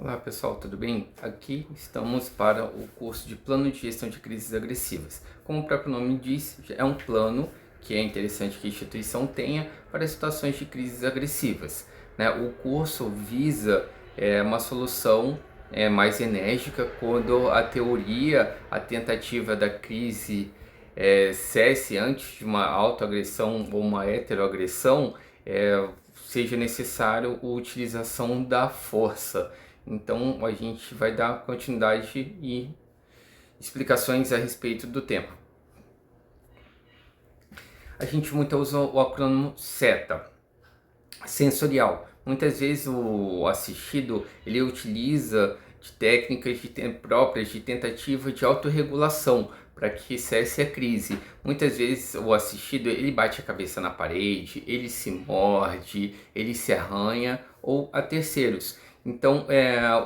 Olá pessoal, tudo bem? Aqui estamos para o curso de Plano de Gestão de Crises Agressivas. Como o próprio nome diz, é um plano que é interessante que a instituição tenha para situações de crises agressivas, né? O curso visa uma solução mais enérgica quando a teoria, a tentativa da crise cesse antes de uma autoagressão ou uma heteroagressão, seja necessário a utilização da força. Então a gente vai dar continuidade e explicações a respeito do tema. A gente muito usa o acrônimo SETA, sensorial. Muitas vezes o assistido ele utiliza de técnicas próprias de tentativa de autorregulação para que cesse a crise. Muitas vezes o assistido ele bate a cabeça na parede, ele se morde, ele se arranha ou a terceiros. Então,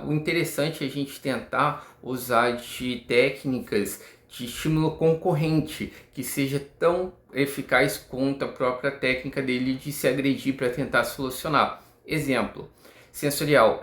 o interessante é a gente tentar usar de técnicas de estímulo concorrente que seja tão eficaz quanto a própria técnica dele de se agredir para tentar solucionar. Exemplo, sensorial,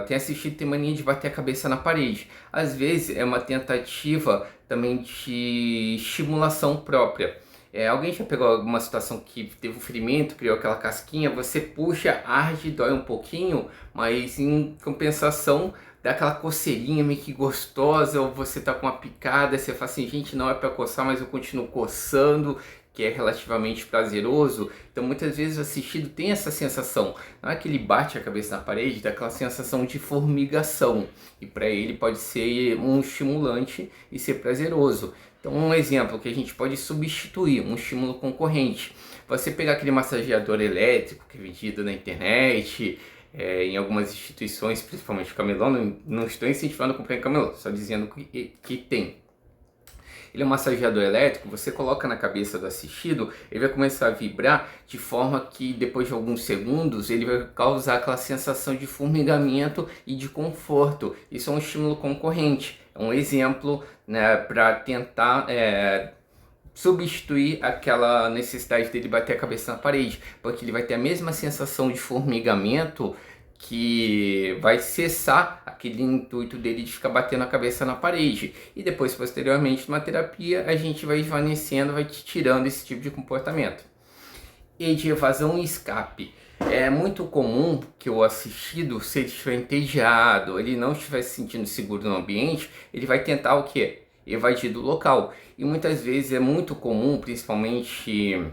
tem assistido tem mania de bater a cabeça na parede. Às vezes é uma tentativa também de estimulação própria. Alguém já pegou alguma situação que teve um ferimento, criou aquela casquinha, você puxa, arde, dói um pouquinho, mas em compensação dá aquela coceirinha meio que gostosa, ou você tá com uma picada, você fala assim, gente, não é para coçar, mas eu continuo coçando, que é relativamente prazeroso. Então muitas vezes o assistido tem essa sensação, não é que ele bate a cabeça na parede, dá aquela sensação de formigação, e para ele pode ser um estimulante e ser prazeroso. Então um exemplo que a gente pode substituir um estímulo concorrente, você pegar aquele massageador elétrico que é vendido na internet, em algumas instituições, principalmente camelô, não estou incentivando a comprar em camelô, só dizendo que tem. Ele é um massageador elétrico, você coloca na cabeça do assistido, ele vai começar a vibrar de forma que depois de alguns segundos ele vai causar aquela sensação de formigamento e de conforto. Isso é um estímulo concorrente, é um exemplo, né, para tentar substituir aquela necessidade dele bater a cabeça na parede, porque ele vai ter a mesma sensação de formigamento que vai cessar aquele intuito dele de ficar batendo a cabeça na parede. E depois, posteriormente, numa terapia, a gente vai esvanecendo, vai tirando esse tipo de comportamento. E de evasão e escape. É muito comum que o assistido, se ele estiver entediado, ele não estiver se sentindo seguro no ambiente, ele vai tentar o quê? Evadir do local. E muitas vezes é muito comum, principalmente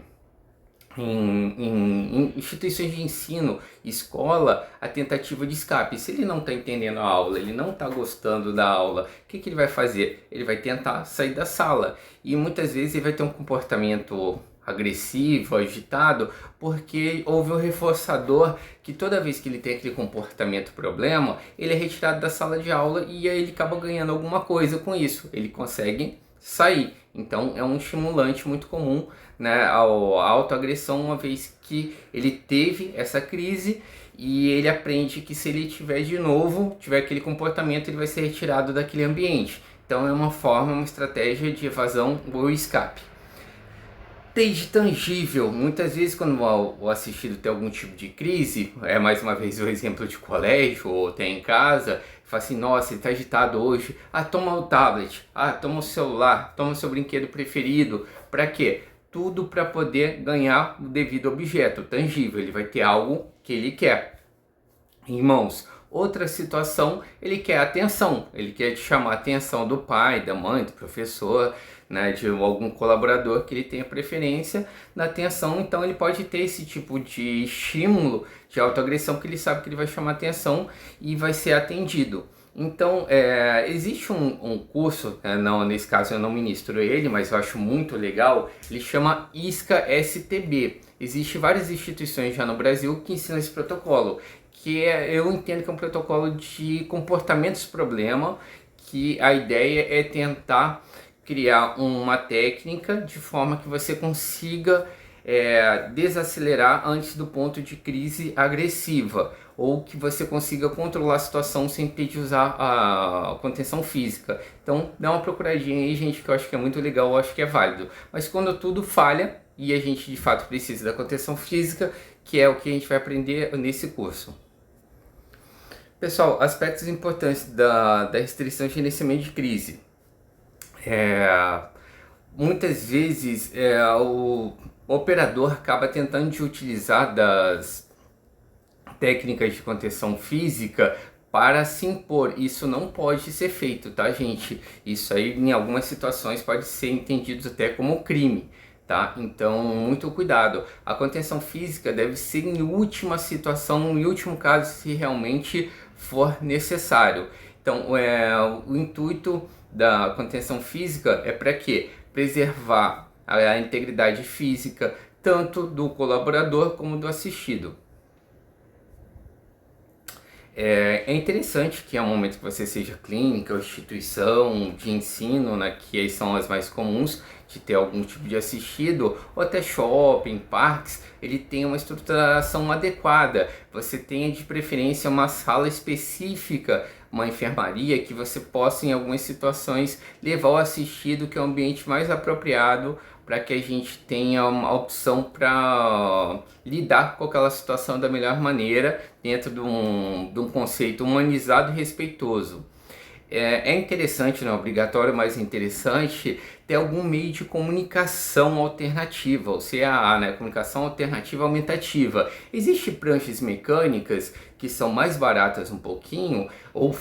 em instituições de ensino, escola, a tentativa de escape. Se ele não está entendendo a aula, ele não está gostando da aula, o que ele vai fazer? Ele vai tentar sair da sala. E muitas vezes ele vai ter um comportamento agressivo, agitado, porque houve um reforçador que toda vez que ele tem aquele comportamento problema, ele é retirado da sala de aula e aí ele acaba ganhando alguma coisa com isso. Ele consegue sair. Então é um estimulante muito comum, né, a autoagressão, uma vez que ele teve essa crise e ele aprende que se ele tiver de novo, tiver aquele comportamento, ele vai ser retirado daquele ambiente. Então é uma forma, uma estratégia de evasão ou escape. Desde tangível, muitas vezes quando o assistido tem algum tipo de crise, mais uma vez o exemplo de colégio ou tem em casa, fala assim, nossa, ele está agitado hoje, toma o tablet, toma o celular, toma o seu brinquedo preferido, para quê? Tudo para poder ganhar o devido objeto, tangível, ele vai ter algo que ele quer em mãos. Outra situação, ele quer atenção, ele quer chamar a atenção do pai, da mãe, do professor, né, de algum colaborador que ele tenha preferência na atenção. Então ele pode ter esse tipo de estímulo de autoagressão que ele sabe que ele vai chamar atenção e vai ser atendido. Então existe um curso, não, nesse caso eu não ministro ele, mas eu acho muito legal, ele chama ISCA-STB. Existem várias instituições já no Brasil que ensinam esse protocolo, que eu entendo que é um protocolo de comportamentos problema, que a ideia é tentar criar uma técnica de forma que você consiga desacelerar antes do ponto de crise agressiva, ou que você consiga controlar a situação sem ter de usar a contenção física. Então dá uma procuradinha aí, gente, que eu acho que é muito legal, eu acho que é válido. Mas quando tudo falha e a gente de fato precisa da contenção física, que é o que a gente vai aprender nesse curso. Pessoal, aspectos importantes da restrição de gerenciamento de crise. Muitas vezes o operador acaba tentando de utilizar das técnicas de contenção física para se impor. Isso não pode ser feito, tá, gente? Isso aí, em algumas situações, pode ser entendido até como crime, tá? Então, muito cuidado. A contenção física deve ser em última situação, em último caso, se realmente for necessário. Então, o intuito da contenção física é para quê? Preservar a integridade física tanto do colaborador como do assistido. É interessante que é um momento que você seja clínica ou instituição de ensino, né, que aí são as mais comuns, de ter algum tipo de assistido, ou até shopping, parques, ele tem uma estruturação adequada. Você tenha de preferência uma sala específica, uma enfermaria, que você possa em algumas situações levar o assistido, que é o ambiente mais apropriado para que a gente tenha uma opção para lidar com aquela situação da melhor maneira, dentro de um conceito humanizado e respeitoso. É interessante, não é obrigatório, mas é interessante ter algum meio de comunicação alternativa, ou CAA, né? Comunicação alternativa aumentativa. Existem pranchas mecânicas que são mais baratas um pouquinho, ou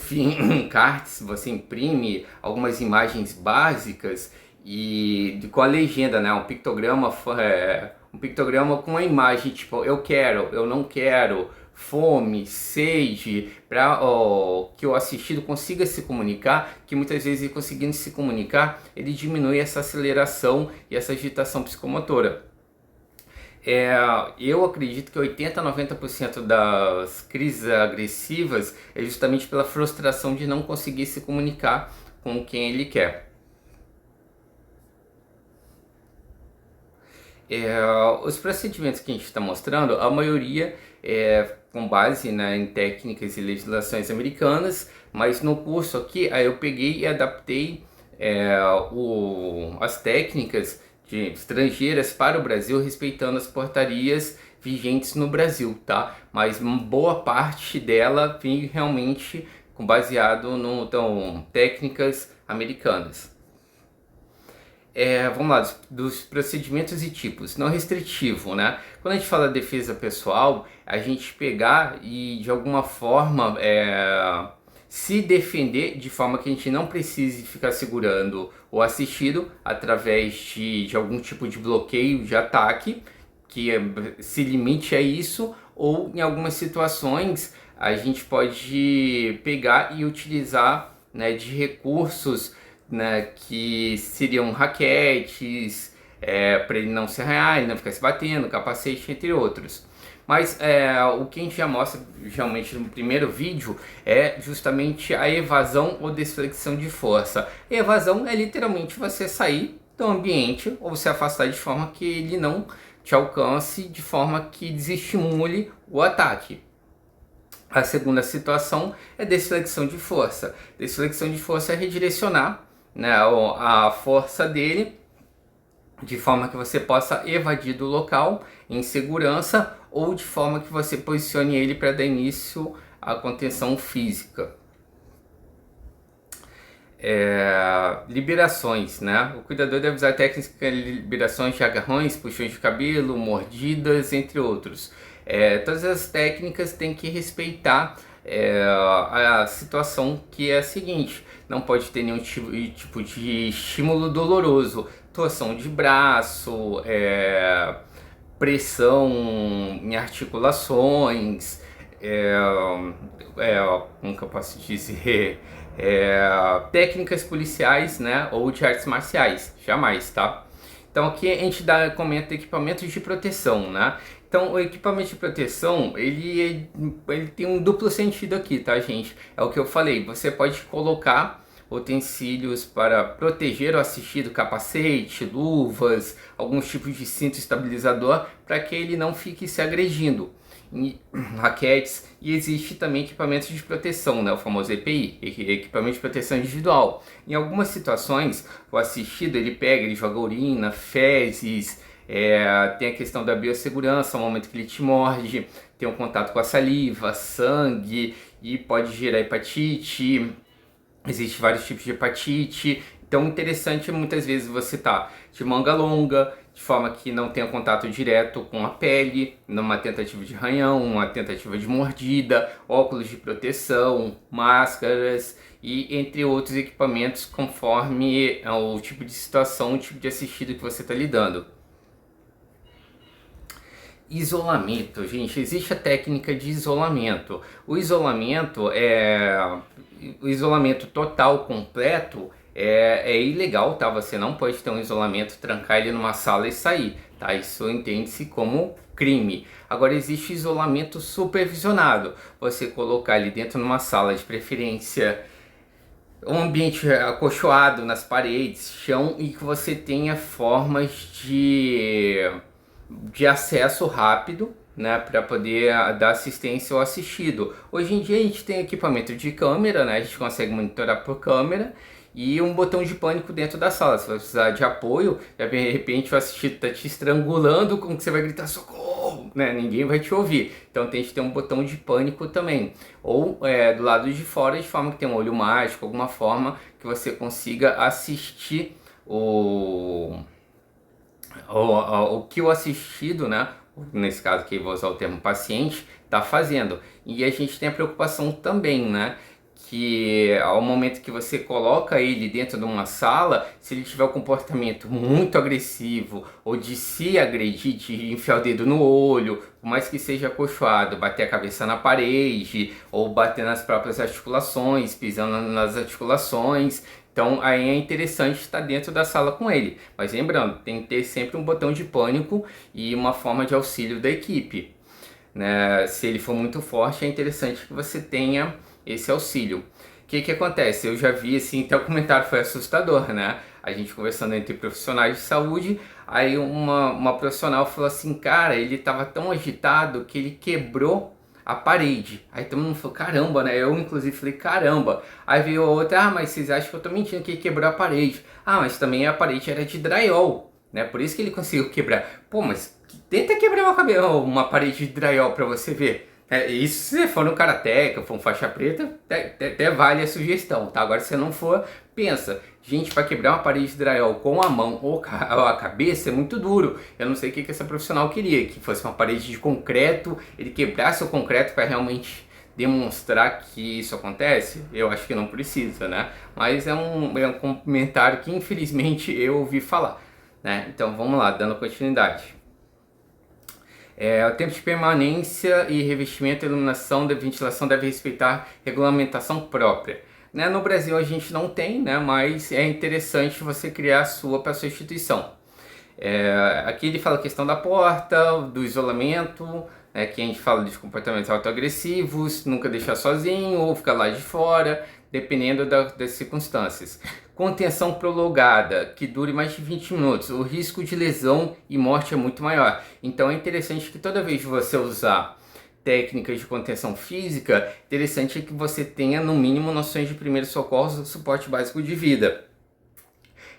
cards, você imprime algumas imagens básicas e com a legenda, né? Um pictograma com a imagem tipo eu quero, eu não quero, fome, sede, para que o assistido consiga se comunicar, que muitas vezes ele conseguindo se comunicar, ele diminui essa aceleração e essa agitação psicomotora. Eu acredito que 80 a 90% das crises agressivas é justamente pela frustração de não conseguir se comunicar com quem ele quer. Os procedimentos que a gente está mostrando, a maioria é com base, né, em técnicas e legislações americanas, mas no curso aqui aí eu peguei e adaptei as técnicas estrangeiras para o Brasil, respeitando as portarias vigentes no Brasil, tá? Mas boa parte dela vem realmente baseado no técnicas americanas. Vamos lá, dos procedimentos e tipos. Não restritivo, né? Quando a gente fala de defesa pessoal, a gente pegar e de alguma forma se defender de forma que a gente não precise ficar segurando o assistido através de algum tipo de bloqueio de ataque, que se limite a isso, ou em algumas situações a gente pode pegar e utilizar, né, de recursos, né, que seriam raquetes, para ele não se arranhar, ele não ficar se batendo, capacete, entre outros. Mas o que a gente já mostra geralmente no primeiro vídeo é justamente a evasão ou desflexão de força. A evasão é literalmente você sair do ambiente ou se afastar de forma que ele não te alcance, de forma que desestimule o ataque. A segunda situação é desflexão de força. Desflexão de força é redirecionar, né, a força dele de forma que você possa evadir do local em segurança, ou de forma que você posicione ele para dar início à contenção física. Liberações, né? O cuidador deve usar técnicas de liberações de agarrões, puxões de cabelo, mordidas, entre outros. Todas as técnicas têm que respeitar a situação, que é a seguinte: não pode ter nenhum tipo de estímulo doloroso, torção de braço, pressão em articulações, como que eu posso dizer, técnicas policiais, né, ou de artes marciais, jamais, tá? Então aqui a gente comenta equipamentos de proteção, né? Então o equipamento de proteção, ele tem um duplo sentido aqui, tá, gente? É o que eu falei, você pode colocar utensílios para proteger o assistido, capacete, luvas, alguns tipos de cinto estabilizador, para que ele não fique se agredindo. Raquetes, e existe também equipamentos de proteção, né, o famoso EPI, equipamento de proteção individual. Em algumas situações, o assistido ele joga urina, fezes, tem a questão da biossegurança, no momento que ele te morde, tem um contato com a saliva, sangue e pode gerar hepatite. Existem vários tipos de hepatite. Então, interessante muitas vezes você tá de manga longa, de forma que não tenha contato direto com a pele, numa tentativa de arranhão, uma tentativa de mordida, óculos de proteção, máscaras e entre outros equipamentos conforme o tipo de situação, o tipo de assistido que você está lidando. Isolamento, gente, existe a técnica de isolamento. O isolamento total, completo, é ilegal, tá? Você não pode ter um isolamento, trancar ele numa sala e sair, tá? Isso entende-se como crime. Agora existe isolamento supervisionado. Você colocar ele dentro de uma sala, de preferência um ambiente acolchoado nas paredes, chão, e que você tenha formas de acesso rápido, né, para poder dar assistência ao assistido. Hoje em dia a gente tem equipamento de câmera, né, a gente consegue monitorar por câmera e um botão de pânico dentro da sala. Se você precisar de apoio, de repente o assistido está te estrangulando, como que você vai gritar socorro, né? Ninguém vai te ouvir. Então tem que ter um botão de pânico também. Ou do lado de fora, de forma que tem um olho mágico, alguma forma que você consiga assistir o que o assistido, né, nesse caso aqui vou usar o termo paciente, está fazendo. E a gente tem a preocupação também, né, que ao momento que você coloca ele dentro de uma sala, se ele tiver um comportamento muito agressivo ou de se agredir, de enfiar o dedo no olho, por mais que seja acolchoado, bater a cabeça na parede ou bater nas próprias articulações, pisando nas articulações, então aí é interessante estar dentro da sala com ele. Mas lembrando, tem que ter sempre um botão de pânico e uma forma de auxílio da equipe, né? Se ele for muito forte, é interessante que você tenha esse auxílio. O que acontece? Eu já vi assim, até o comentário foi assustador, né? A gente conversando entre profissionais de saúde, aí uma profissional falou assim, cara, ele estava tão agitado que ele quebrou a parede. Aí todo mundo falou, caramba, né? Eu inclusive falei, caramba. Aí veio outra, mas vocês acham que eu tô mentindo que ele quebrou a parede. Mas também a parede era de drywall, né? Por isso que ele conseguiu quebrar. Pô, mas tenta quebrar uma parede de drywall pra você ver. Isso se você for no karateka, for um faixa preta, até vale a sugestão, tá? Agora se você não for, pensa, gente, para quebrar uma parede de drywall com a mão ou a cabeça é muito duro. Eu não sei o que essa profissional queria, que fosse uma parede de concreto, ele quebrasse o concreto para realmente demonstrar que isso acontece. Eu acho que não precisa, né? Mas é um comentário que infelizmente eu ouvi falar, né? Então vamos lá, dando continuidade. O tempo de permanência e revestimento, iluminação e ventilação deve respeitar regulamentação própria. Né? No Brasil a gente não tem, né? Mas é interessante você criar a sua para a sua instituição. Aqui ele fala a questão da porta, do isolamento, né? Que a gente fala de comportamentos autoagressivos, nunca deixar sozinho ou ficar lá de fora, dependendo das circunstâncias. Contenção prolongada, que dure mais de 20 minutos. O risco de lesão e morte é muito maior. Então é interessante que toda vez que você usar técnicas de contenção física, interessante é que você tenha no mínimo noções de primeiros socorros e suporte básico de vida.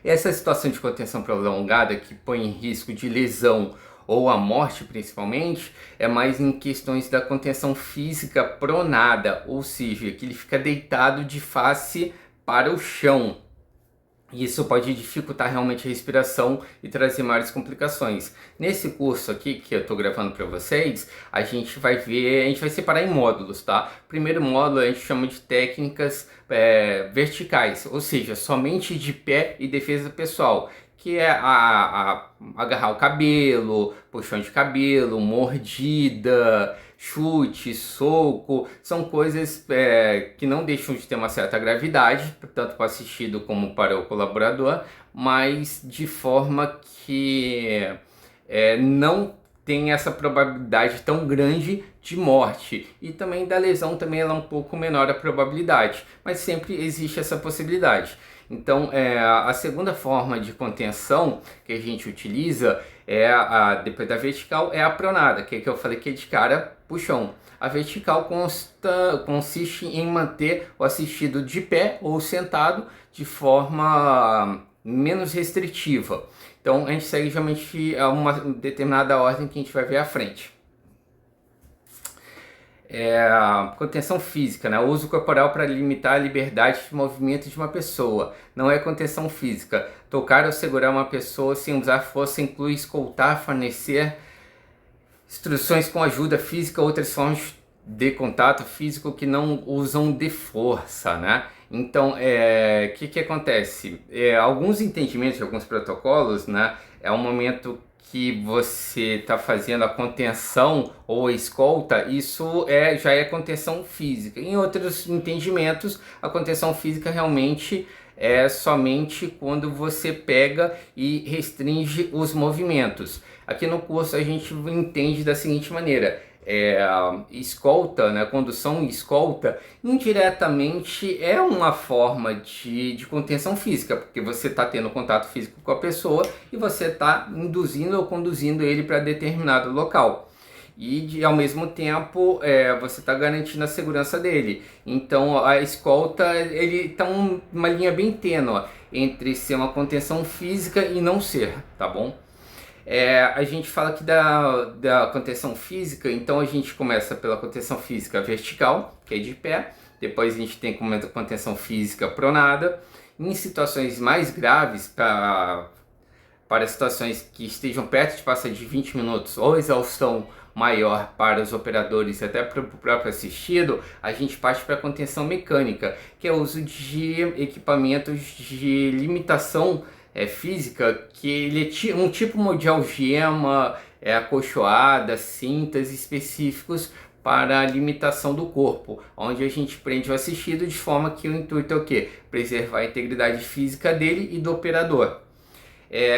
Essa situação de contenção prolongada que põe em risco de lesão ou a morte principalmente, é mais em questões da contenção física pronada, ou seja, que ele fica deitado de face para o chão. Isso pode dificultar realmente a respiração e trazer maiores complicações. Nesse curso aqui que eu estou gravando para vocês, a gente vai separar em módulos, tá? Primeiro módulo a gente chama de técnicas verticais, ou seja, somente de pé e defesa pessoal, que é agarrar o cabelo, puxão de cabelo, mordida, chute, soco, são coisas que não deixam de ter uma certa gravidade, tanto para o assistido como para o colaborador, mas de forma que não tem essa probabilidade tão grande de morte, e também da lesão também ela é um pouco menor a probabilidade, mas sempre existe essa possibilidade. Então a segunda forma de contenção que a gente utiliza depois da vertical é a pronada, que é que eu falei que é de cara pro chão. A vertical consiste em manter o assistido de pé ou sentado de forma menos restritiva. Então a gente segue geralmente uma determinada ordem que a gente vai ver à frente. Contenção física, né? O uso corporal para limitar a liberdade de movimento de uma pessoa. Não é contenção física. Tocar ou segurar uma pessoa sem usar força inclui escoltar, fornecer instruções com ajuda física ou outras formas de contato físico que não usam de força, né? Então, que acontece? Alguns entendimentos, alguns protocolos, né? É um momento que você está fazendo a contenção ou a escolta, isso já é contenção física. Em outros entendimentos, a contenção física realmente é somente quando você pega e restringe os movimentos. Aqui no curso a gente entende da seguinte maneira: escolta, né, condução e escolta, indiretamente é uma forma de contenção física, porque você está tendo contato físico com a pessoa e você está induzindo ou conduzindo ele para determinado local. E ao mesmo tempo você está garantindo a segurança dele. Então a escolta ele está uma linha bem tênue entre ser uma contenção física e não ser, tá bom? A gente fala aqui da contenção física, então a gente começa pela contenção física vertical, que é de pé, depois a gente tem contenção física pronada. Em situações mais graves, para situações que estejam perto de passar de 20 minutos ou exaustão maior para os operadores e até para o próprio assistido, a gente parte para a contenção mecânica, que é o uso de equipamentos de limitação física, que ele é um tipo de algema, acolchoada, cintas específicos para a limitação do corpo, onde a gente prende o assistido de forma que o intuito é o quê? Preservar a integridade física dele e do operador.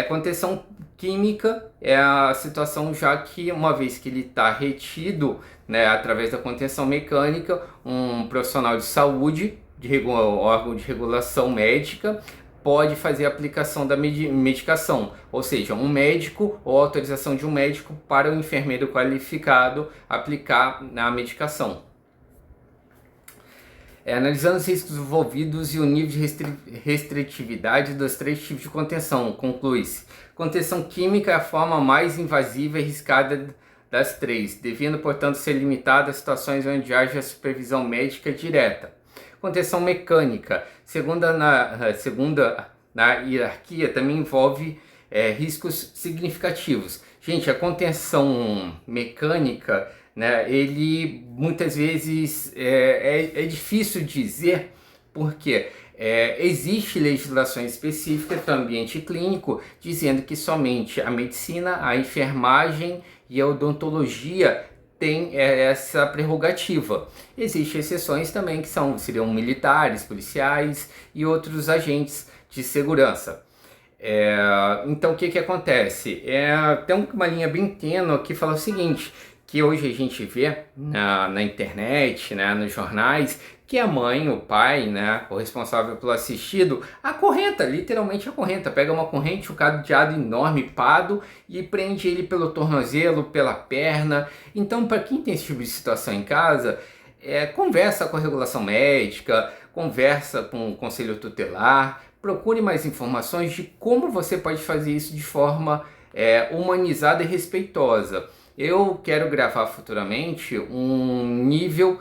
Contenção química é a situação já que, uma vez que ele está retido, né, através da contenção mecânica, um profissional de saúde, órgão de regulação médica, pode fazer a aplicação da medicação, ou seja, um médico ou autorização de um médico para o enfermeiro qualificado aplicar a medicação. Analisando os riscos envolvidos e o nível de restritividade dos 3 tipos de contenção, conclui-se: contenção química é a forma mais invasiva e arriscada das 3, devendo, portanto, ser limitada a situações onde haja supervisão médica direta. Contenção mecânica, segunda na hierarquia, também envolve riscos significativos. Gente, a contenção mecânica, né, ele muitas vezes é difícil dizer, porque existe legislação específica para o ambiente clínico dizendo que somente a medicina, a enfermagem e a odontologia tem essa prerrogativa. Existem exceções também que seriam militares, policiais e outros agentes de segurança. Então o que acontece? Tem uma linha bem tênue que fala o seguinte, que hoje a gente vê na internet, né, nos jornais, que a mãe, o pai, né, o responsável pelo assistido, acorrenta, literalmente acorrenta, pega uma corrente, um cadeado enorme, pado, e prende ele pelo tornozelo, pela perna. Então, para quem tem esse tipo de situação em casa, conversa com a regulação médica, conversa com o conselho tutelar, procure mais informações de como você pode fazer isso de forma humanizada e respeitosa. Eu quero gravar futuramente um nível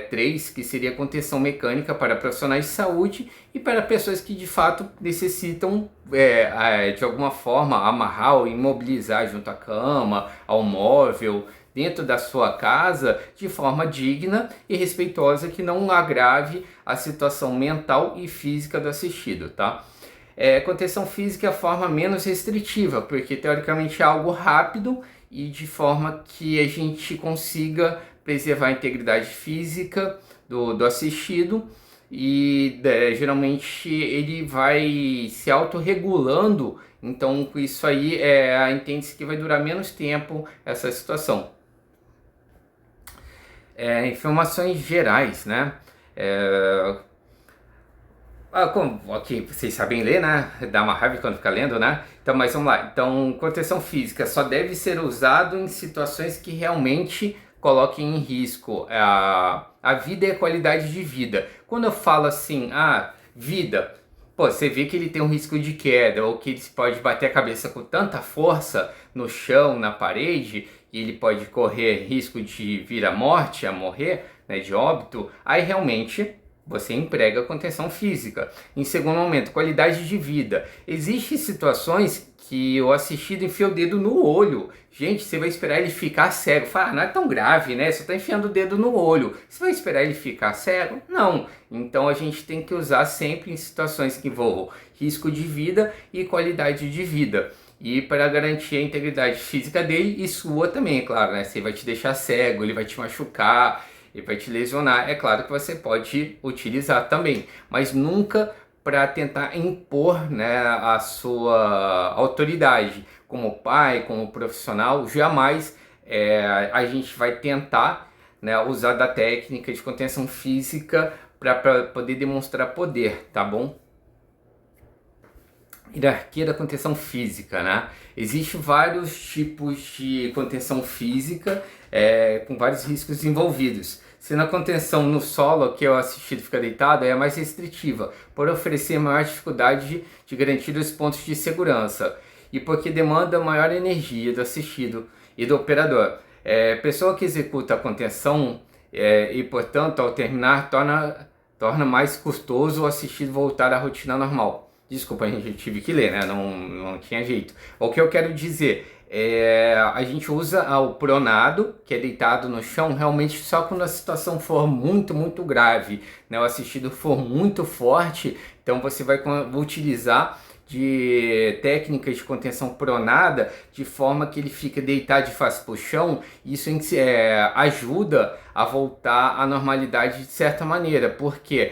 3, que seria contenção mecânica para profissionais de saúde e para pessoas que de fato necessitam de alguma forma amarrar ou imobilizar junto à cama, ao móvel, dentro da sua casa, de forma digna e respeitosa, que não agrave a situação mental e física do assistido, tá? Contenção física é a forma menos restritiva, porque teoricamente é algo rápido e de forma que a gente consiga preservar a integridade física do assistido e geralmente ele vai se autorregulando, então com isso aí entende-se que vai durar menos tempo essa situação. Informações gerais, né? Ok, vocês sabem ler, né? Dá uma raiva quando fica lendo, né? Então, mas vamos lá. Então, contenção física só deve ser usado em situações que realmente coloquem em risco a vida e a qualidade de vida. Quando eu falo assim, vida, você vê que ele tem um risco de queda ou que ele pode bater a cabeça com tanta força no chão, na parede, e ele pode correr risco de vir à morte, a morrer, né, de óbito, aí realmente você emprega contenção física. Em segundo momento, qualidade de vida. Existem situações que o assistido enfia o dedo no olho. Gente, você vai esperar ele ficar cego. Fala, não é tão grave, né? Você está enfiando o dedo no olho. Você vai esperar ele ficar cego? Não. Então a gente tem que usar sempre em situações que envolvam risco de vida e qualidade de vida. E para garantir a integridade física dele e sua também, é claro, né? Você vai te deixar cego, ele vai te machucar, ele vai te lesionar. É claro que você pode utilizar também, mas nunca para tentar impor, né, a sua autoridade como pai, como profissional. Jamais a gente vai tentar, né, usar da técnica de contenção física para poder demonstrar poder, tá bom? Hierarquia da contenção física, né? Existem vários tipos de contenção física com vários riscos envolvidos. Se na contenção no solo, que o assistido fica deitado, é mais restritiva, por oferecer maior dificuldade de garantir os pontos de segurança e porque demanda maior energia do assistido e do operador. Pessoa que executa a contenção e, portanto, ao terminar, torna mais custoso o assistido voltar à rotina normal. Desculpa, a gente tive que ler, né? Não tinha jeito. O que eu quero dizer a gente usa o pronado, que é deitado no chão, realmente só quando a situação for muito, muito grave, né? O assistido for muito forte, então você vai utilizar de técnicas de contenção pronada, de forma que ele fica deitado de face para o chão. Isso ajuda a voltar à normalidade de certa maneira, porque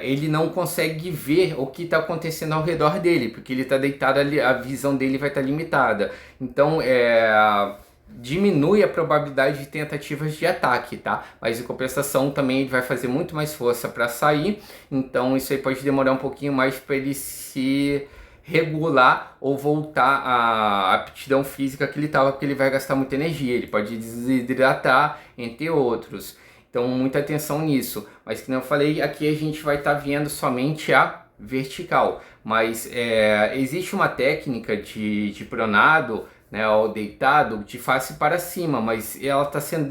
ele não consegue ver o que está acontecendo ao redor dele, porque ele está deitado ali, a visão dele vai estar limitada. Então diminui a probabilidade de tentativas de ataque, tá? Mas em compensação também ele vai fazer muito mais força para sair, então isso aí pode demorar um pouquinho mais para ele se regular ou voltar à aptidão física que ele estava, porque ele vai gastar muita energia, ele pode desidratar, entre outros. Então, muita atenção nisso. Mas, como eu falei, aqui a gente vai estar vendo somente a vertical. Mas existe uma técnica de pronado, né, ou deitado, de face para cima, mas ela está sendo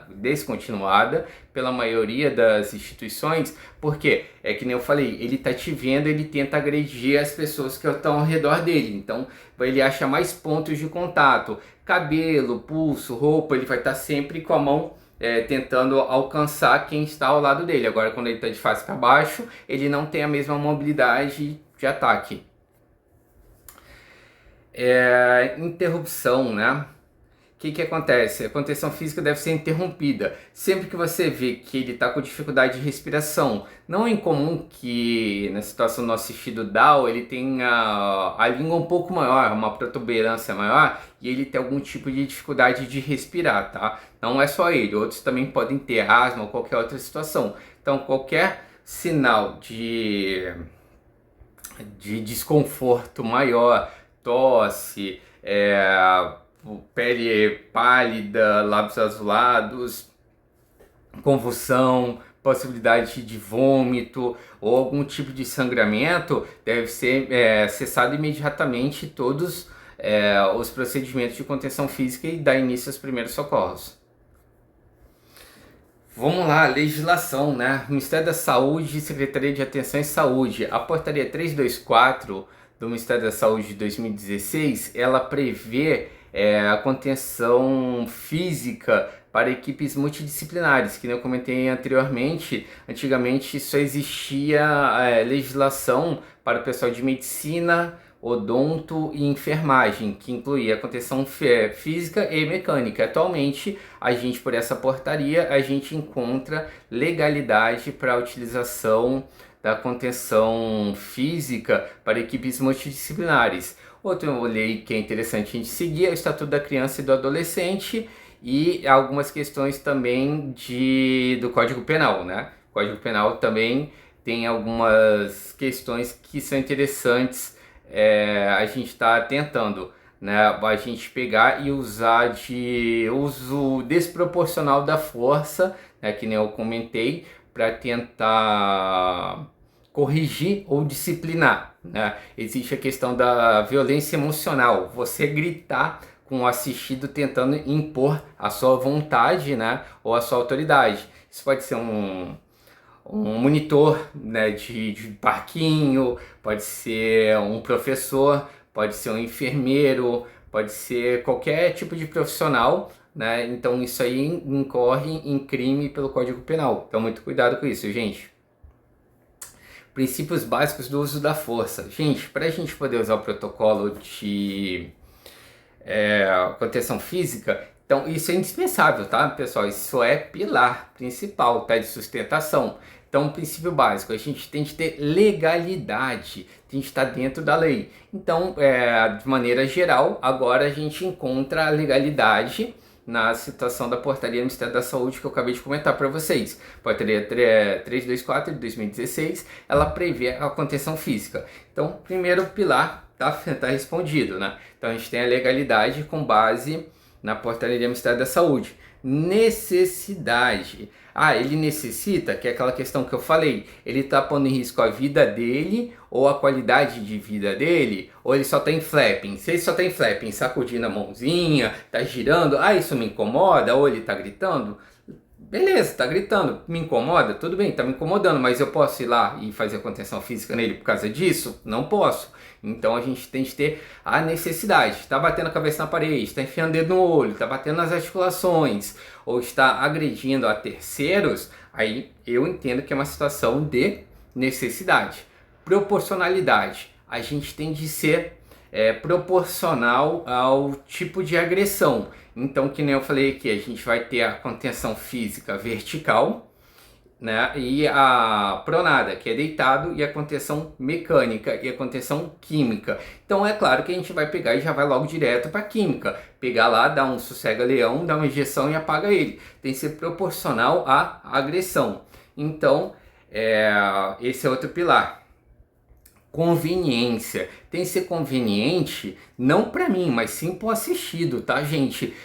descontinuada pela maioria das instituições, porque, que nem eu falei, ele está te vendo, ele tenta agredir as pessoas que estão ao redor dele. Então, ele acha mais pontos de contato. Cabelo, pulso, roupa, ele vai estar sempre com a mão tentando alcançar quem está ao lado dele. Agora, quando ele está de face para baixo, ele não tem a mesma mobilidade de ataque. Interrupção, né? O que acontece? A contenção física deve ser interrompida sempre que você vê que ele está com dificuldade de respiração. Não é incomum que na situação do assistido Down ele tenha a língua um pouco maior, uma protuberância maior, e ele tem algum tipo de dificuldade de respirar, tá? Não é só ele, outros também podem ter asma ou qualquer outra situação. Então qualquer sinal de desconforto maior, tosse, pele pálida, lábios azulados, convulsão, possibilidade de vômito ou algum tipo de sangramento, deve ser cessado imediatamente todos os procedimentos de contenção física e dar início aos primeiros socorros. Vamos lá, legislação, né? Ministério da Saúde e Secretaria de Atenção e Saúde. A portaria 324 do Ministério da Saúde de 2016, ela prevê a contenção física para equipes multidisciplinares, que eu comentei anteriormente. Antigamente só existia legislação para o pessoal de medicina, odonto e enfermagem, que incluía a contenção física e mecânica. Atualmente, por essa portaria, a gente encontra legalidade para a utilização da contenção física para equipes multidisciplinares. Outra lei que é interessante a gente seguir é o Estatuto da Criança e do Adolescente e algumas questões também do Código Penal, né? O Código Penal também tem algumas questões que são interessantes a gente está tentando, né? A gente pegar e usar de uso desproporcional da força, né? Que nem eu comentei, para tentar corrigir ou disciplinar, né? Existe a questão da violência emocional, você gritar com o assistido tentando impor a sua vontade, né, ou a sua autoridade. Isso pode ser um monitor, né, de parquinho, pode ser um professor, pode ser um enfermeiro, pode ser qualquer tipo de profissional, né? Então isso aí incorre em crime pelo Código Penal. Então muito cuidado com isso, gente. Princípios básicos do uso da força. Gente, para a gente poder usar o protocolo de contenção física, então isso é indispensável, tá, pessoal? Isso é pilar principal, tá, de sustentação. Então, o princípio básico, a gente tem que ter legalidade, tem que estar dentro da lei. Então, de maneira geral, agora a gente encontra a legalidade na situação da portaria do Ministério da Saúde que eu acabei de comentar para vocês. Portaria 324 de 2016, ela prevê a contenção física. Então, primeiro pilar tá respondido, né? Então, a gente tem a legalidade com base na portaria do Ministério da Saúde. Necessidade. Ele necessita, que é aquela questão que eu falei, ele está pondo em risco a vida dele ou a qualidade de vida dele, ou ele só tem flapping. Se ele só tem flapping, sacudindo a mãozinha, tá girando, isso me incomoda, ou ele tá gritando, beleza, tá gritando, me incomoda, tudo bem, tá me incomodando, mas eu posso ir lá e fazer contenção física nele por causa disso? Não posso. Então a gente tem que ter a necessidade. Está batendo a cabeça na parede, está enfiando o dedo no olho, está batendo nas articulações, ou está agredindo a terceiros, aí eu entendo que é uma situação de necessidade. Proporcionalidade. A gente tem de ser proporcional ao tipo de agressão. Então, que nem eu falei aqui, a gente vai ter a contenção física vertical, né, e a pronada, que é deitado, e a contenção mecânica e a contenção química. Então é claro que a gente vai pegar e já vai logo direto para química. Pegar lá, dar um sossega-leão, dar uma injeção e apaga ele. Tem que ser proporcional à agressão. Então, esse é outro pilar. Conveniência. Tem que ser conveniente, não para mim, mas sim para o assistido, tá, gente?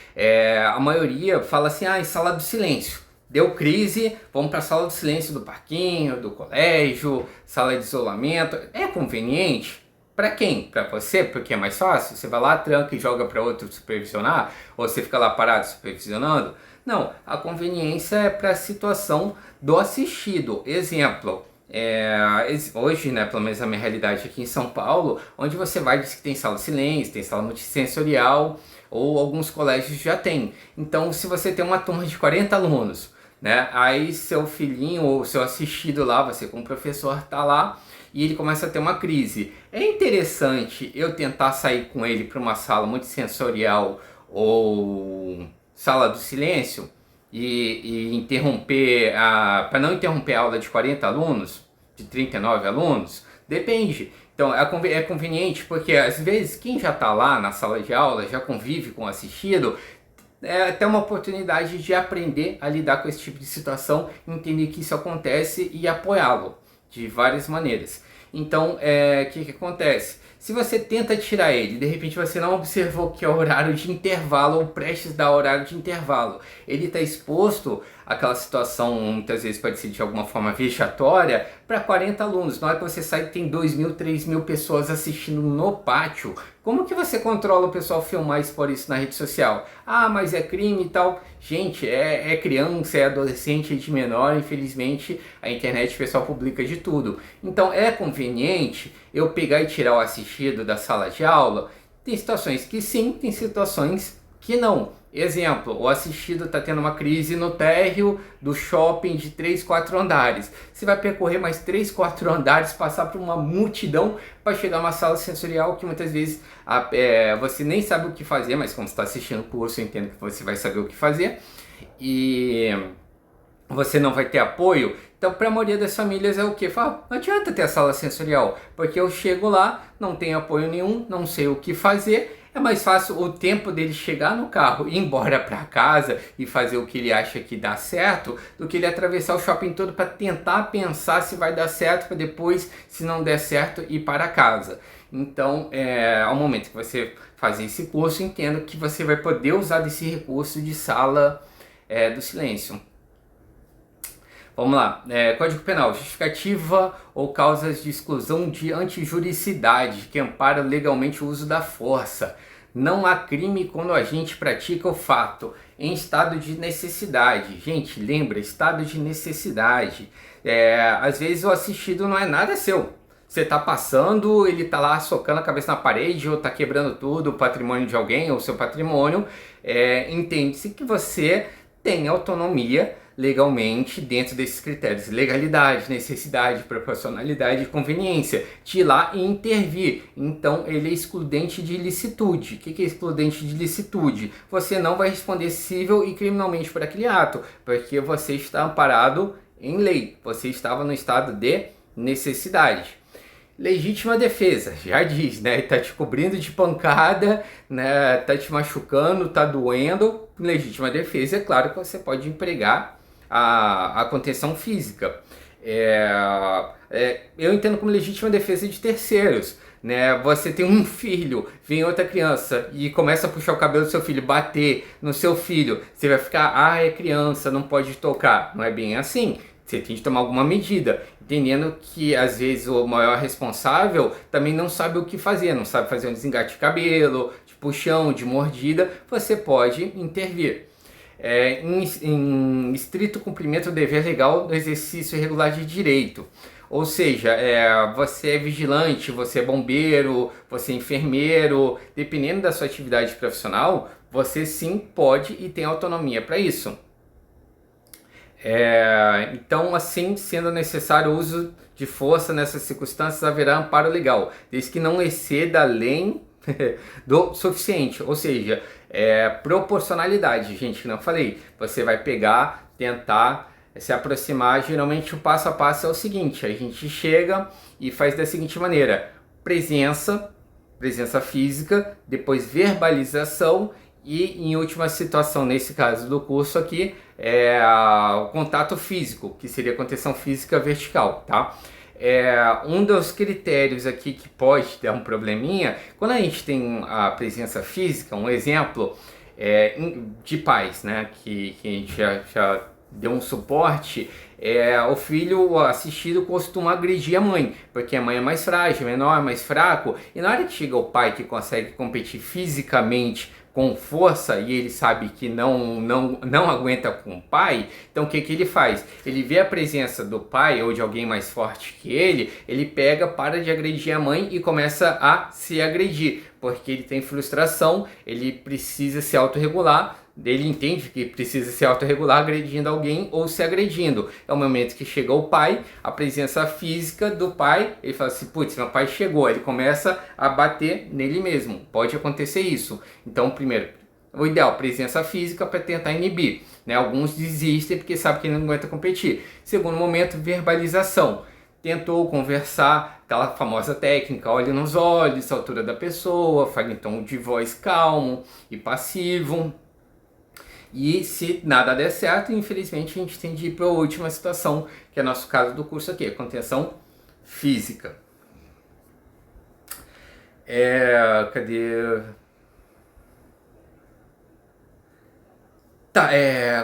A maioria fala assim, em sala do silêncio. Deu crise, vamos para a sala do silêncio do parquinho, do colégio, sala de isolamento. É conveniente? Para quem? Para você? Porque é mais fácil? Você vai lá, tranca e joga para outro supervisionar? Ou você fica lá parado supervisionando? Não, a conveniência é para a situação do assistido. Exemplo, hoje, né, pelo menos a minha realidade aqui em São Paulo, onde você vai, diz que tem sala de silêncio, tem sala multissensorial, ou alguns colégios já tem. Então, se você tem uma turma de 40 alunos, né, aí seu filhinho ou seu assistido lá, você como professor tá lá e ele começa a ter uma crise. É interessante eu tentar sair com ele para uma sala multissensorial ou sala do silêncio e interromper, para não interromper a aula de 40 alunos, de 39 alunos? Depende. Então é conveniente porque às vezes quem já está lá na sala de aula, já convive com o assistido, tem uma oportunidade de aprender a lidar com esse tipo de situação, entender que isso acontece e apoiá-lo de várias maneiras. Então, o que acontece? Se você tenta tirar ele, de repente você não observou que é horário de intervalo ou prestes a dar horário de intervalo, ele está exposto àquela situação, muitas vezes pode ser de alguma forma vexatória, para 40 alunos. Na hora que você sai, tem 2.000, 3.000 pessoas assistindo no pátio. Como que você controla o pessoal filmar e expor isso na rede social? Mas é crime e tal. Gente, é criança, é adolescente, é de menor, infelizmente a internet o pessoal publica de tudo. Então é conveniente eu pegar e tirar o assistido da sala de aula? Tem situações que sim, tem situações que não. Exemplo, o assistido está tendo uma crise no térreo do shopping de 3, 4 andares. Você vai percorrer mais 3, 4 andares, passar por uma multidão para chegar a uma sala sensorial que muitas vezes você nem sabe o que fazer, mas como você está assistindo o curso, eu entendo que você vai saber o que fazer. E você não vai ter apoio. Então, para a maioria das famílias é o que? Fala, não adianta ter a sala sensorial, porque eu chego lá, não tenho apoio nenhum, não sei o que fazer. É mais fácil o tempo dele chegar no carro, ir embora para casa e fazer o que ele acha que dá certo, do que ele atravessar o shopping todo para tentar pensar se vai dar certo, para depois, se não der certo, ir para casa. Então, ao momento que você fazer esse curso, entendo que você vai poder usar desse recurso de sala do silêncio. Vamos lá, Código Penal, justificativa ou causas de exclusão de antijuricidade que ampara legalmente o uso da força. não há crime quando a gente pratica o fato em estado de necessidade. Gente, lembra, estado de necessidade. Às vezes o assistido não é nada seu. Você tá passando, ele tá lá socando a cabeça na parede ou tá quebrando tudo, o patrimônio de alguém ou seu patrimônio. Entende-se que você tem autonomia legalmente dentro desses critérios: legalidade, necessidade, proporcionalidade e conveniência, de ir lá e intervir. Então ele é excludente de ilicitude. O que é excludente de ilicitude? Você não vai responder civil e criminalmente por aquele ato, porque você está amparado em lei, você estava no estado de necessidade. Legítima defesa, já diz, né? Tá te cobrindo de pancada, né? Tá te machucando, tá doendo. Legítima defesa, é claro que você pode empregar a contenção física. Eu entendo como legítima defesa de terceiros, né? Você tem um filho, vem outra criança e começa a puxar o cabelo do seu filho, bater no seu filho. Você vai ficar, é criança, não pode tocar. Não é bem assim. Você tem que tomar alguma medida, entendendo que às vezes o maior responsável também não sabe o que fazer, não sabe fazer um desengate de cabelo, de puxão, de mordida. Você pode intervir. Em estrito cumprimento do dever legal do exercício regular de direito. Ou seja, você é vigilante, você é bombeiro, você é enfermeiro, dependendo da sua atividade profissional, você sim pode e tem autonomia para isso. Então, assim, sendo necessário o uso de força nessas circunstâncias, haverá amparo legal, desde que não exceda além do suficiente. Ou seja, proporcionalidade, gente, que não falei. Você vai pegar, tentar se aproximar. Geralmente o passo a passo é o seguinte: a gente chega e faz da seguinte maneira: presença física, depois verbalização e, em última situação, nesse caso do curso aqui, o contato físico, que seria a contenção física vertical, tá? Um dos critérios aqui que pode dar um probleminha, quando a gente tem a presença física, um exemplo de pais, né, que a gente já deu um suporte, o filho assistido costuma agredir a mãe, porque a mãe é mais frágil, menor, mais fraco, e na hora que chega o pai que consegue competir fisicamente com força e ele sabe que não aguenta com o pai, então o que ele faz? Ele vê a presença do pai ou de alguém mais forte que ele pega, para de agredir a mãe e começa a se agredir, porque ele tem frustração, ele precisa se autorregular. Ele entende que precisa se autorregular agredindo alguém ou se agredindo. É o momento que chega o pai, a presença física do pai, ele fala assim: putz, meu pai chegou. Ele começa a bater nele mesmo. Pode acontecer isso. Então, primeiro, o ideal, presença física para tentar inibir, né? Alguns desistem porque sabem que não aguenta competir. Segundo momento, verbalização. Tentou conversar, aquela famosa técnica, olha nos olhos, a altura da pessoa, fala em tom de voz calmo e passivo. E se nada der certo, infelizmente a gente tem de ir para a última situação, que é nosso caso do curso aqui, a contenção física. Cadê? Tá,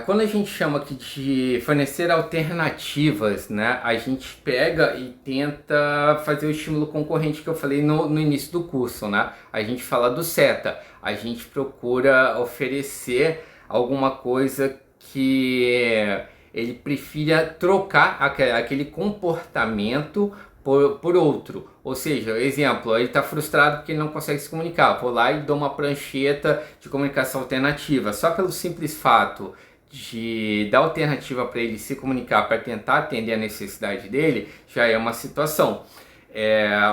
quando a gente chama aqui de fornecer alternativas, né, a gente pega e tenta fazer o estímulo concorrente que eu falei no início do curso, né? A gente fala do SETA, a gente procura oferecer alguma coisa que ele prefira trocar aquele comportamento por outro. Ou seja, exemplo, ele está frustrado porque ele não consegue se comunicar. Vou lá e dou uma prancheta de comunicação alternativa. Só pelo simples fato de dar alternativa para ele se comunicar, para tentar atender a necessidade dele, já é uma situação.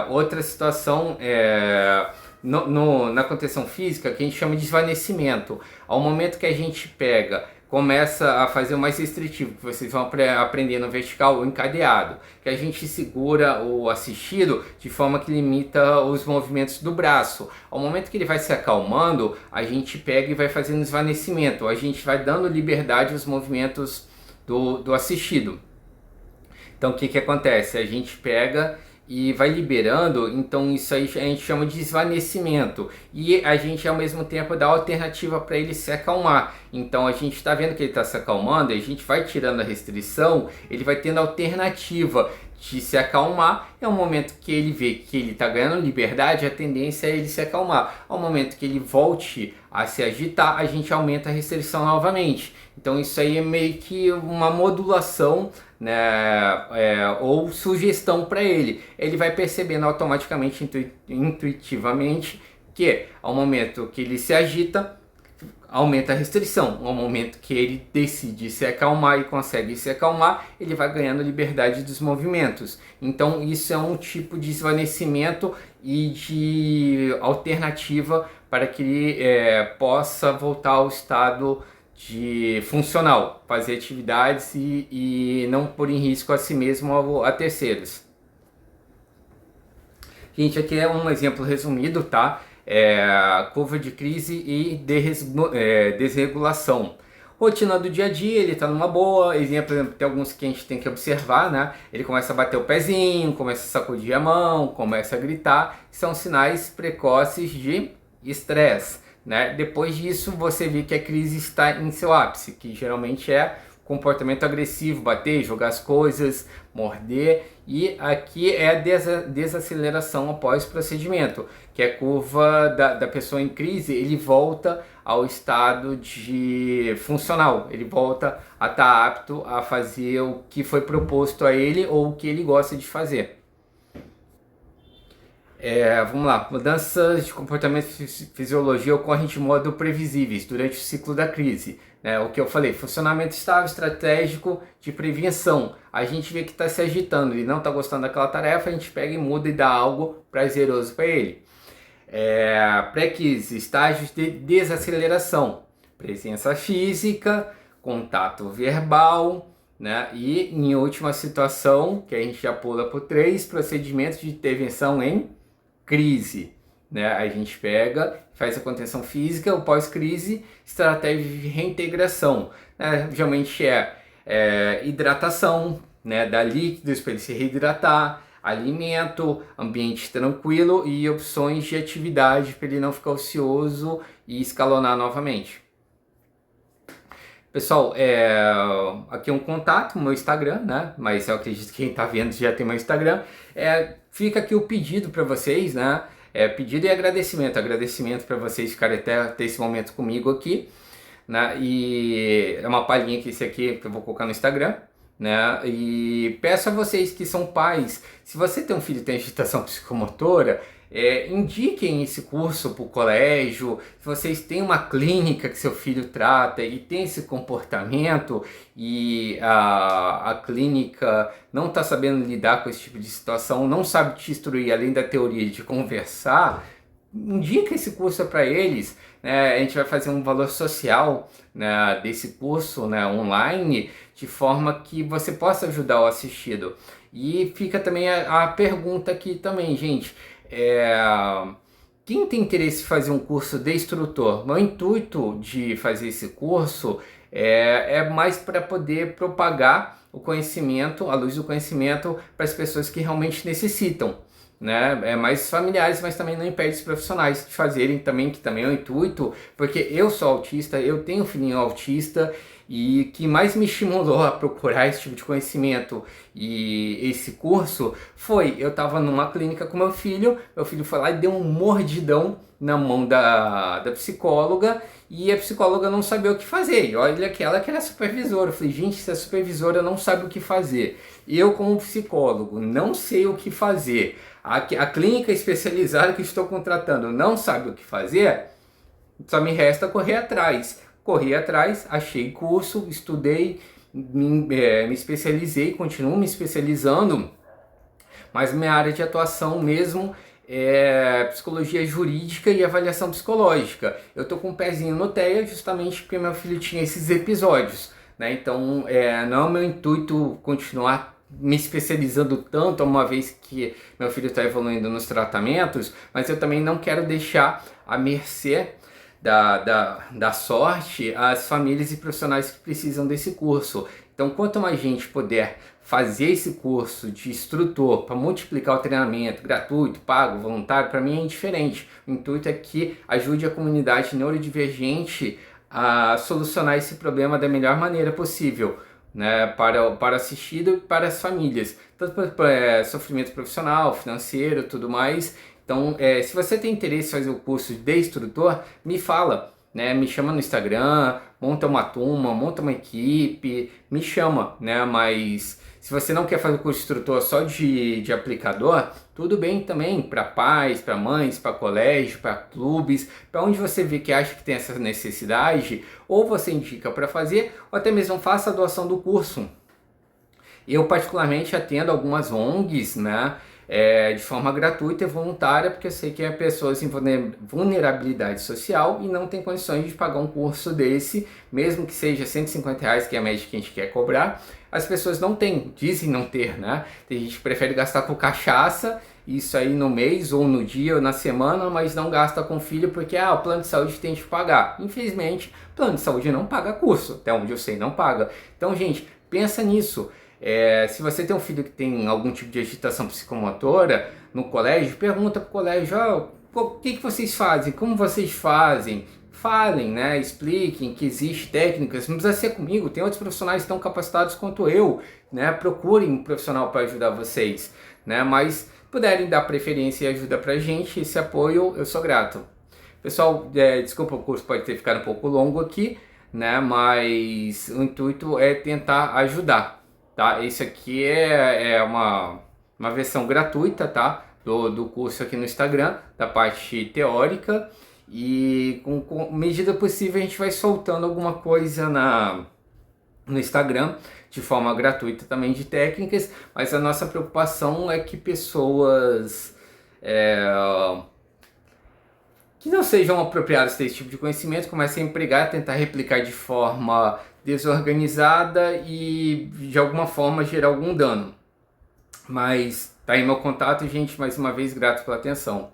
Outra situação na contenção física, que a gente chama de desvanecimento. Ao momento que a gente começa a fazer o mais restritivo, que vocês vão aprender no vertical, o encadeado, que a gente segura o assistido de forma que limita os movimentos do braço. Ao momento que ele vai se acalmando, a gente pega e vai fazendo desvanecimento, a gente vai dando liberdade aos movimentos do assistido. Então o que acontece? A gente pega e vai liberando, então isso aí a gente chama de desvanecimento, e a gente ao mesmo tempo dá alternativa para ele se acalmar. Então a gente está vendo que ele está se acalmando, a gente vai tirando a restrição, ele vai tendo alternativa de se acalmar, é o momento que ele vê que ele está ganhando liberdade, a tendência é ele se acalmar. Ao momento que ele volte a se agitar, a gente aumenta a restrição novamente. Então isso aí é meio que uma modulação, né, ou sugestão para ele. Ele vai percebendo automaticamente, intuitivamente, que ao momento que ele se agita, aumenta a restrição. Ao momento que ele decide se acalmar e consegue se acalmar, ele vai ganhando liberdade dos movimentos. Então isso é um tipo de esvanecimento e de alternativa para que ele possa voltar ao estado de funcional, fazer atividades e não pôr em risco a si mesmo ou a terceiros. Gente, aqui é um exemplo resumido, tá? Curva de crise e desregulação. Rotina do dia a dia, ele tá numa boa. Exemplo, tem alguns que a gente tem que observar, né? Ele começa a bater o pezinho, começa a sacudir a mão, começa a gritar. São sinais precoces de estresse, né? Depois disso, você vê que a crise está em seu ápice, que geralmente é comportamento agressivo, bater, jogar as coisas, morder, e aqui é a desaceleração após procedimento, que é a curva da pessoa em crise, ele volta ao estado de funcional, ele volta a estar apto a fazer o que foi proposto a ele ou o que ele gosta de fazer. Vamos lá, mudanças de comportamento e fisiologia ocorrem de modo previsíveis durante o ciclo da crise. O que eu falei, funcionamento estável, estratégico de prevenção. A gente vê que está se agitando e não está gostando daquela tarefa, a gente pega e muda e dá algo prazeroso para ele. Pré-crise, estágios de desaceleração, presença física, contato verbal, né? E em última situação, que a gente já pula por 3, procedimentos de intervenção em crise, né? A gente pega, faz a contenção física, o pós-crise, estratégia de reintegração, né? Geralmente hidratação, né? Dar líquidos para ele se reidratar, alimento, ambiente tranquilo e opções de atividade para ele não ficar ocioso e escalonar novamente. Pessoal, aqui é um contato, meu Instagram, né? Mas eu acredito que quem está vendo já tem meu Instagram. Fica aqui o pedido para vocês, né? Pedido e agradecimento. Agradecimento para vocês ficarem até esse momento comigo aqui, né? E é uma palhinha que esse aqui que eu vou colocar no Instagram, né? E peço a vocês que são pais, se você tem um filho que tem agitação psicomotora, indiquem esse curso para o colégio. Se vocês têm uma clínica que seu filho trata e tem esse comportamento e a clínica não está sabendo lidar com esse tipo de situação, não sabe te instruir além da teoria de conversar, indica esse curso para eles, né? A gente vai fazer um valor social, né, desse curso, né, online, de forma que você possa ajudar o assistido. E fica também a pergunta aqui também, gente. Quem tem interesse em fazer um curso de instrutor? Meu intuito de fazer esse curso é mais para poder propagar o conhecimento, a luz do conhecimento, para as pessoas que realmente necessitam, né? Mais familiares, mas também não impede os profissionais de fazerem também, que também é o intuito, porque eu sou autista, eu tenho um filhinho autista, e que mais me estimulou a procurar esse tipo de conhecimento e esse curso foi, eu estava numa clínica com meu filho foi lá e deu um mordidão na mão da psicóloga, e a psicóloga não sabia o que fazer. E olha que ela que era supervisora. Eu falei, gente, se a supervisora não sabe o que fazer, eu como psicólogo não sei o que fazer, a clínica especializada que estou contratando não sabe o que fazer, só me resta correr atrás. Corri atrás, achei curso, estudei, me especializei, continuo me especializando, mas minha área de atuação mesmo é psicologia jurídica e avaliação psicológica. Eu tô com um pezinho no TEA justamente porque meu filho tinha esses episódios, né? Então não é o meu intuito continuar me especializando tanto, uma vez que meu filho está evoluindo nos tratamentos, mas eu também não quero deixar à mercê da sorte as famílias e profissionais que precisam desse curso. Então, quanto mais gente puder fazer esse curso de instrutor para multiplicar o treinamento gratuito, pago, voluntário, para mim é indiferente. O intuito é que ajude a comunidade neurodivergente a solucionar esse problema da melhor maneira possível, né, para assistido e para as famílias, tanto para sofrimento profissional, financeiro, tudo mais. Então, se você tem interesse em fazer o curso de instrutor, me fala, né, me chama no Instagram, monta uma turma, monta uma equipe, me chama, né, mas se você não quer fazer o curso de instrutor só de aplicador, tudo bem também, para pais, para mães, para colégio, para clubes, para onde você vê que acha que tem essa necessidade, ou você indica para fazer, ou até mesmo faça a doação do curso. Eu particularmente atendo algumas ONGs, né, de forma gratuita e voluntária, porque eu sei que é pessoas em vulnerabilidade social e não tem condições de pagar um curso desse, mesmo que seja R$ 150, que é a média que a gente quer cobrar. As pessoas não têm, dizem não ter, né? Tem gente que prefere gastar com cachaça, isso aí no mês, ou no dia, ou na semana, mas não gasta com filho porque o plano de saúde tem que pagar. Infelizmente, plano de saúde não paga curso, até onde eu sei não paga. Então, gente, pensa nisso. Se você tem um filho que tem algum tipo de agitação psicomotora no colégio, pergunta para o colégio, o que vocês fazem, como vocês fazem, falem, né? Expliquem que existe técnicas, não precisa ser comigo, tem outros profissionais tão capacitados quanto eu, né? Procurem um profissional para ajudar vocês, né? Mas puderem dar preferência e ajuda para a gente, esse apoio eu sou grato. Pessoal, desculpa, o curso pode ter ficado um pouco longo aqui, né? Mas o intuito é tentar ajudar. Tá? Esse aqui é uma versão gratuita, tá? Do curso aqui no Instagram, da parte teórica, e com medida possível a gente vai soltando alguma coisa no Instagram de forma gratuita também de técnicas, mas a nossa preocupação é que pessoas que não sejam apropriadas desse tipo de conhecimento comecem a empregar, tentar replicar de forma desorganizada e de alguma forma gerar algum dano. Mas tá aí meu contato, gente, mais uma vez grato pela atenção.